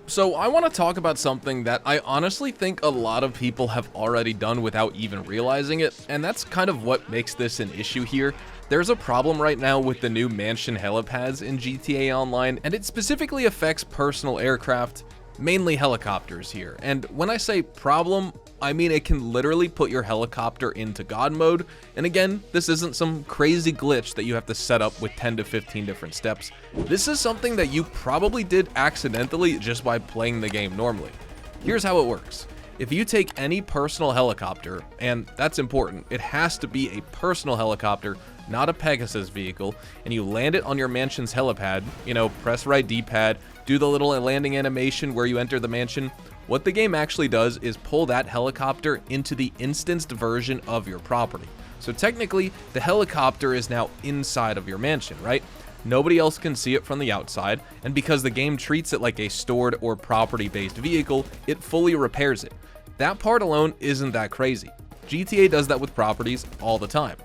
So I want to talk about something that I honestly think a lot of people have already done without even realizing it, and that's kind of what makes this an issue here. There's a problem right now with the new mansion helipads in GTA Online, and it specifically affects personal aircraft, mainly helicopters here. And when I say problem, I mean it can literally put your helicopter into God mode. And again, this isn't some crazy glitch that you have to set up with 10 to 15 different steps. This is something that you probably did accidentally just by playing the game normally. Here's how it works. If you take any personal helicopter, and that's important, it has to be a personal helicopter, not a Pegasus vehicle, and you land it on your mansion's helipad, press right D-pad, do the little landing animation where you enter the mansion. What the game actually does is pull that helicopter into the instanced version of your property. So technically, the helicopter is now inside of your mansion, right? Nobody else can see it from the outside, and because the game treats it like a stored or property-based vehicle, it fully repairs it. That part alone isn't that crazy. GTA does that with properties all the time.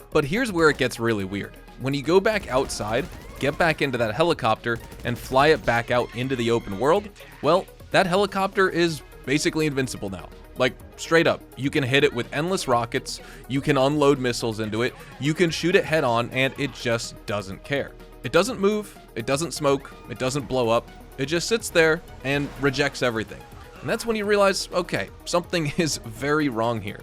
But here's where it gets really weird. When you go back outside, get back into that helicopter, and fly it back out into the open world, well, that helicopter is basically invincible now. Like, straight up, you can hit it with endless rockets, you can unload missiles into it, you can shoot it head on, and it just doesn't care. It doesn't move, it doesn't smoke, it doesn't blow up, it just sits there and rejects everything. And that's when you realize, okay, something is very wrong here.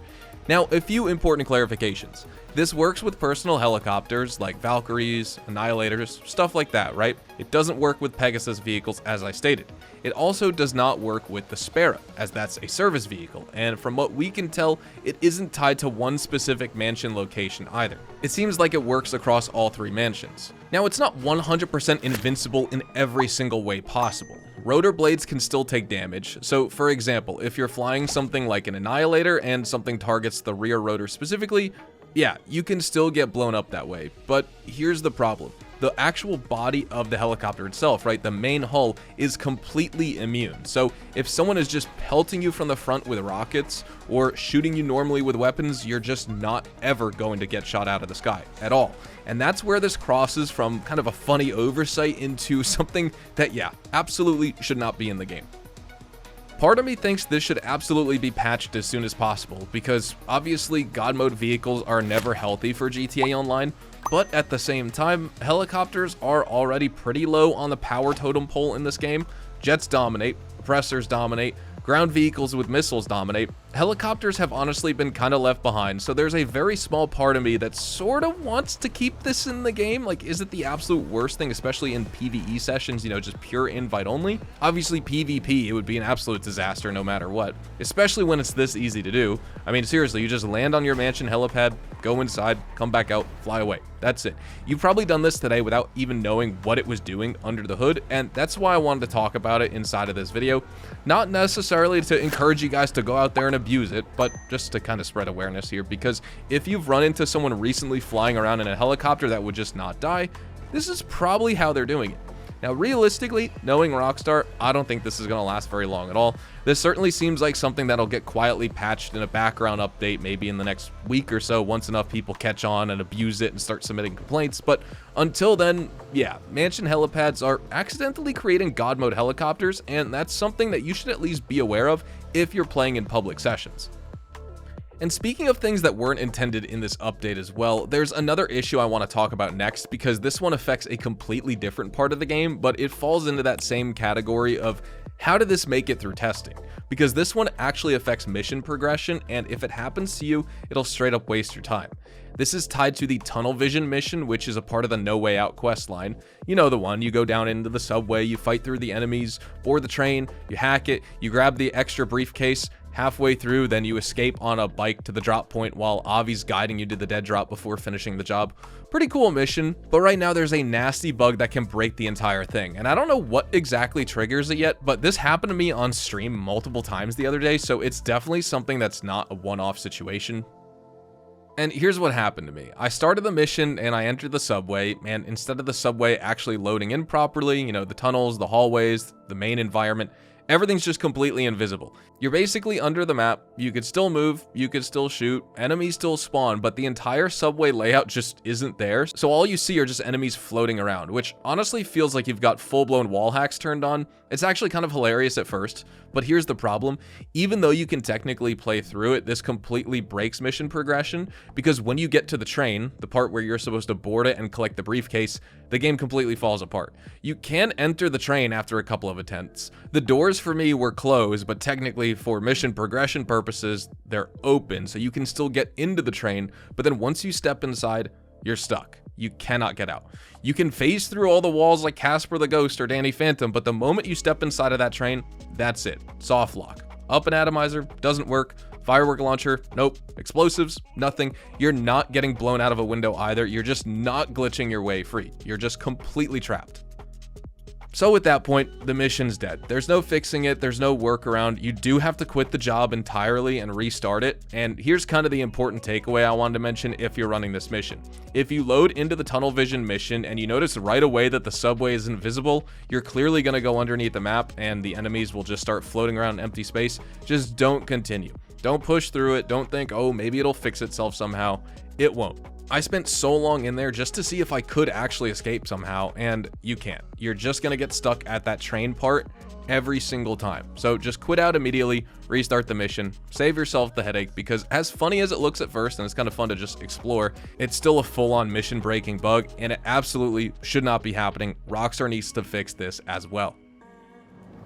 Now, a few important clarifications. This works with personal helicopters like Valkyries, Annihilators, stuff like that, right? It doesn't work with Pegasus vehicles, as I stated. It also does not work with the Sparrow, as that's a service vehicle, and from what we can tell, it isn't tied to one specific mansion location either. It seems like it works across all three mansions. Now, it's not 100% invincible in every single way possible. Rotor blades can still take damage, so for example, if you're flying something like an Annihilator and something targets the rear rotor specifically, yeah, you can still get blown up that way, but here's the problem. The actual body of the helicopter itself, right, the main hull, is completely immune. So if someone is just pelting you from the front with rockets or shooting you normally with weapons, you're just not ever going to get shot out of the sky at all. And that's where this crosses from kind of a funny oversight into something that, yeah, absolutely should not be in the game. Part of me thinks this should absolutely be patched as soon as possible, because obviously God mode vehicles are never healthy for GTA Online, but at the same time, helicopters are already pretty low on the power totem pole in this game. Jets dominate, oppressors dominate, ground vehicles with missiles dominate. Helicopters have honestly been kind of left behind, so there's a very small part of me that sort of wants to keep this in the game. Like, is it the absolute worst thing, especially in PvE sessions, just pure invite only? Obviously, PvP, it would be an absolute disaster no matter what, especially when it's this easy to do. I mean, seriously, you just land on your mansion helipad, go inside, come back out, fly away. That's it. You've probably done this today without even knowing what it was doing under the hood, and that's why I wanted to talk about it inside of this video. Not necessarily to encourage you guys to go out there and abuse it, but just to kind of spread awareness here, because if you've run into someone recently flying around in a helicopter that would just not die, this is probably how they're doing it. Now, realistically, knowing Rockstar, I don't think this is going to last very long at all. This certainly seems like something that'll get quietly patched in a background update maybe in the next week or so, once enough people catch on and abuse it and start submitting complaints. But until then, yeah, mansion helipads are accidentally creating God mode helicopters, and that's something that you should at least be aware of if you're playing in public sessions. And speaking of things that weren't intended in this update as well, there's another issue I want to talk about next, because this one affects a completely different part of the game, but it falls into that same category of how did this make it through testing? Because this one actually affects mission progression, and if it happens to you, it'll straight up waste your time. This is tied to the tunnel vision mission, which is a part of the No Way Out quest line. You know the one, you go down into the subway, you fight through the enemies, board the train, you hack it, you grab the extra briefcase, halfway through, then you escape on a bike to the drop point while Avi's guiding you to the dead drop before finishing the job. Pretty cool mission, but right now there's a nasty bug that can break the entire thing, and I don't know what exactly triggers it yet, but this happened to me on stream multiple times the other day, so it's definitely something that's not a one-off situation. And here's what happened to me. I started the mission and I entered the subway, and instead of the subway actually loading in properly, the tunnels, the hallways, the main environment, everything's just completely invisible. You're basically under the map, you could still move, you could still shoot, enemies still spawn, but the entire subway layout just isn't there. So all you see are just enemies floating around, which honestly feels like you've got full-blown wall hacks turned on, It's actually kind of hilarious at first, but here's the problem. Even though you can technically play through it, this completely breaks mission progression, because when you get to the train, the part where you're supposed to board it and collect the briefcase, the game completely falls apart. You can enter the train after a couple of attempts. The doors for me were closed, but technically for mission progression purposes, they're open, so you can still get into the train, but then once you step inside, you're stuck. You cannot get out. You can phase through all the walls like Casper the Ghost or Danny Phantom, but the moment you step inside of that train, that's it. Soft lock. Up and atomizer, doesn't work. Firework launcher, nope. Explosives, nothing. You're not getting blown out of a window either. You're just not glitching your way free. You're just completely trapped. So at that point, the mission's dead. There's no fixing it, there's no workaround. You do have to quit the job entirely and restart it. And here's kind of the important takeaway I wanted to mention if you're running this mission. If you load into the tunnel vision mission and you notice right away that the subway is invisible, you're clearly going to go underneath the map and the enemies will just start floating around in empty space. Just don't continue. Don't push through it. Don't think, oh, maybe it'll fix itself somehow. It won't. I spent so long in there just to see if I could actually escape somehow, and you can't. You're just gonna get stuck at that train part every single time. So just quit out immediately, restart the mission, save yourself the headache, because as funny as it looks at first, and it's kind of fun to just explore, it's still a full-on mission-breaking bug, and it absolutely should not be happening. Rockstar needs to fix this as well.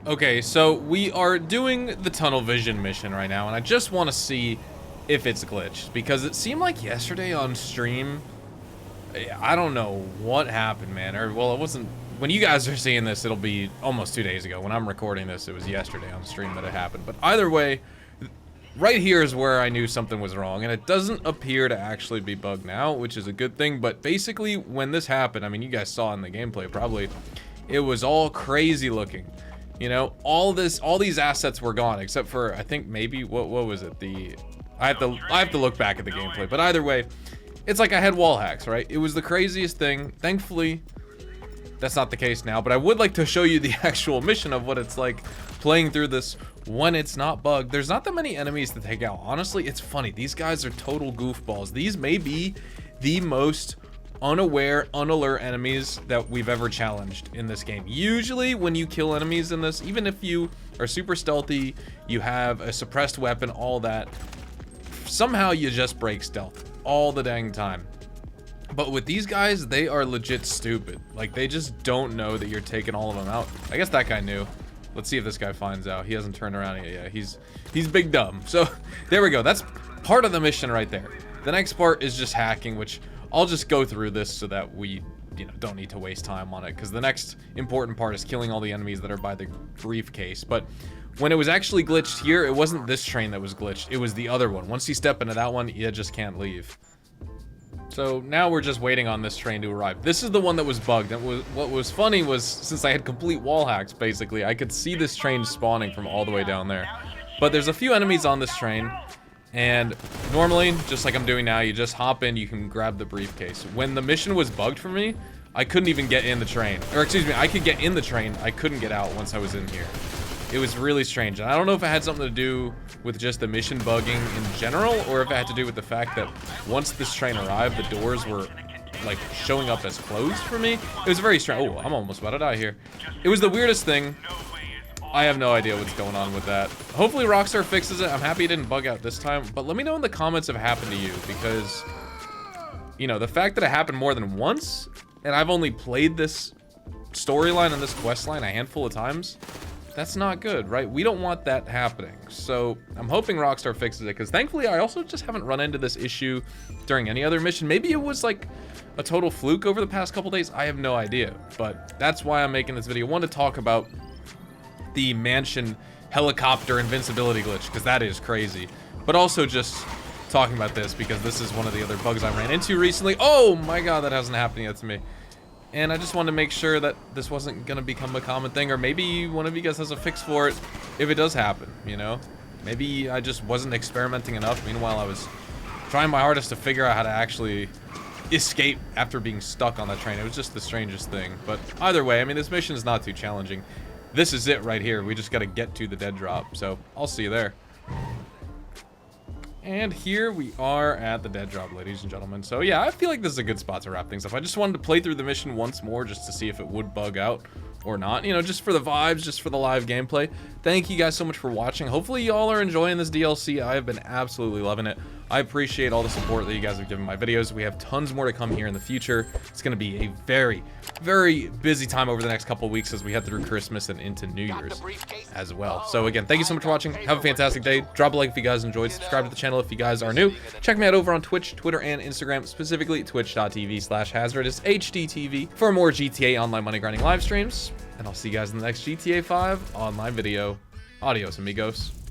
Okay, so we are doing the tunnel vision mission right now, and I just want to see if it's glitched, because it seemed like yesterday on stream, I don't know what happened, man. Or, well, it wasn't, when you guys are seeing this, it'll be almost 2 days ago. When I'm recording this, it was yesterday on stream that it happened. But either way, right here is where I knew something was wrong, and it doesn't appear to actually be bugged now, which is a good thing. But basically, when this happened, I mean, you guys saw in the gameplay probably, it was all crazy looking. You know, all these assets were gone, except for, I think maybe, what was it? I have to look back at the gameplay, but either way, it's like I had wall hacks, right? It was the craziest thing. Thankfully, that's not the case now, but I would like to show you the actual mission of what it's like playing through this when it's not bugged. There's not that many enemies to take out. Honestly, it's funny. These guys are total goofballs. These may be the most unaware, unalert enemies that we've ever challenged in this game. Usually when you kill enemies in this, even if you are super stealthy, you have a suppressed weapon, all that, somehow you just break stealth all the dang time. But with these guys, they are legit stupid. Like, they just don't know that you're taking all of them out. I guess that guy knew. Let's see if this guy finds out. He hasn't turned around yet. Yeah, he's big dumb. So there we go. That's part of the mission right there. The next part is just hacking, which I'll just go through this so that we, you know, don't need to waste time on it, because the next important part is killing all the enemies that are by the briefcase. But when it was actually glitched here, it wasn't this train that was glitched, it was the other one. Once you step into that one, you just can't leave. So now we're just waiting on this train to arrive. This is the one that was bugged. And what was funny was, since I had complete wall hacks, basically, I could see this train spawning from all the way down there. But there's a few enemies on this train, and normally, just like I'm doing now, you just hop in, you can grab the briefcase. When the mission was bugged for me, I couldn't even get in the train. Or excuse me, I could get in the train, I couldn't get out once I was in here. It was really strange, and I don't know if it had something to do with just the mission bugging in general, or if it had to do with the fact that once this train arrived, the doors were like showing up as closed for me. It was very strange. Oh, I'm almost about to die here. It was the weirdest thing. I have no idea what's going on with that. Hopefully Rockstar fixes it. I'm happy it didn't bug out this time, but let me know in the comments if it happened to you, because, you know, the fact that it happened more than once, and I've only played this storyline and this quest line a handful of times, that's not good, right? We don't want that happening. So I'm hoping Rockstar fixes it, because thankfully I also just haven't run into this issue during any other mission. Maybe it was like a total fluke over the past couple days. I have no idea, but that's why I'm making this video. I want to talk about the mansion helicopter invincibility glitch, because that is crazy. But also just talking about this, because this is one of the other bugs I ran into recently. Oh my god, that hasn't happened yet to me. And I just wanted to make sure that this wasn't going to become a common thing, or maybe one of you guys has a fix for it if it does happen, you know? Maybe I just wasn't experimenting enough. Meanwhile, I was trying my hardest to figure out how to actually escape after being stuck on that train. It was just the strangest thing. But either way, I mean, this mission is not too challenging. This is it right here. We just got to get to the dead drop. So I'll see you there. And here we are at the dead drop, ladies and gentlemen. So yeah, I feel like this is a good spot to wrap things up. I just wanted to play through the mission once more just to see if it would bug out. or not, you know, just for the vibes, just for the live gameplay. Thank you guys so much for watching. Hopefully y'all are enjoying this DLC. I have been absolutely loving it. I appreciate all the support that you guys have given my videos. We have tons more to come here in the future. It's going to be a very, very busy time over the next couple of weeks as we head through Christmas and into New Year's as well. So again, thank you so much for watching. Have a fantastic day. Drop a like if you guys enjoyed. Subscribe to the channel if you guys are new. Check me out over on Twitch, Twitter, and Instagram, specifically twitch.tv/HazardOusHDTV for more GTA Online money grinding live streams. And I'll see you guys in the next GTA 5 Online video. Adios, amigos.